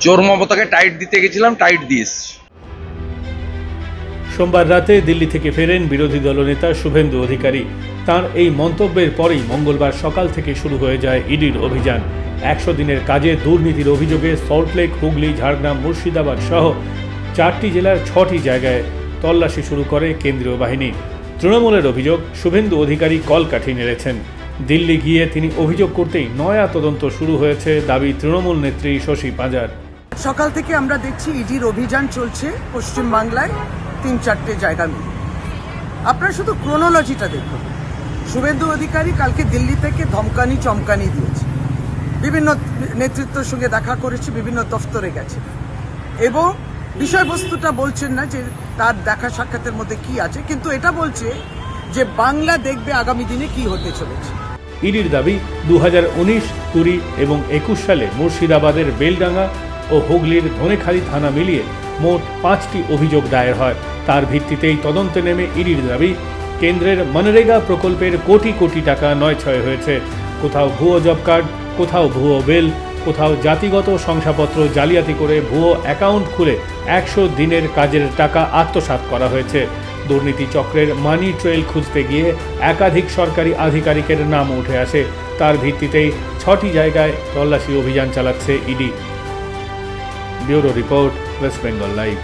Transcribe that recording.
চোর মমতাকে টাইট দিতে গেছিলাম, টাইট দিয়ে এসেছি। সোমবার রাতে দিল্লি থেকে ফেরেন বিরোধী দলনেতা শুভেন্দু অধিকারী। তার এই মন্তব্যের পরেই মঙ্গলবার সকাল থেকে শুরু হয়ে যায় ইডির অভিযান। 100 দিনের কাজে দুর্নীতির অভিযোগে সল্টলেক, হুগলি, ঝাড়গ্রাম, মুর্শিদাবাদ সহ 4টি জেলার 6টি জায়গায় তল্লাশি শুরু করে কেন্দ্রীয় বাহিনী। তৃণমূলের অভিযোগ, শুভেন্দু অধিকারী কলকাঠি নেড়েছেন। দিল্লি গিয়ে তিনি অভিযোগ করতেই নয়া তদন্ত শুরু হয়েছে, দাবি তৃণমূল নেত্রী শশী পাঁজার। সকাল থেকে আমরা দেখছি ইডির অভিযান চলছে পশ্চিমবাংলায় 3-4টে জায়গা মিলে। আপনারা শুধু ক্রোনোলজিটা দেখুন। শুভেন্দু অধিকারী কালকে দিল্লি থেকে ধমকানি চমকানি দিয়েছে, বিভিন্ন নেতৃত্বের সঙ্গে দেখা করেছে, বিভিন্ন দফতরে গেছে এবং বিষয়বস্তুটা বলছেন না যে তার দেখা সাক্ষাতের মধ্যে কি আছে, কিন্তু এটা বলছে যে বাংলা দেখবে আগামী দিনে কি হতে চলেছে। ইডির দাবি 2019, 20 এবং 21 সালে মুর্শিদাবাদের বেলডাঙ্গা ও হুগলির ধনেখালি থানা মিলিয়ে মোট 5টি অভিযোগ দায়ের হয়। তার ভিত্তিতেই তদন্তে নেমে ইডির দাবি, কেন্দ্রের মনরেগা প্রকল্পের কোটি কোটি টাকা নয়ছয় হয়েছে। কোথাও ভুয়ো জব কার্ড, কোথাও ভুয়ো বেল, কোথাও জাতিগত শংসাপত্র জালিয়াতি করে ভুয়ো অ্যাকাউন্ট খুলে 100 দিনের কাজের টাকা আত্মসাৎ করা হয়েছে। দুর্নীতি চক্রের মানি ট্রেল খুঁজতে গিয়ে একাধিক সরকারি আধিকারিকের নাম উঠে আসে। তার ভিত্তিতেই 6টি জায়গায় তল্লাশি অভিযান চালাচ্ছে ED. Bureau report, West Bengal live.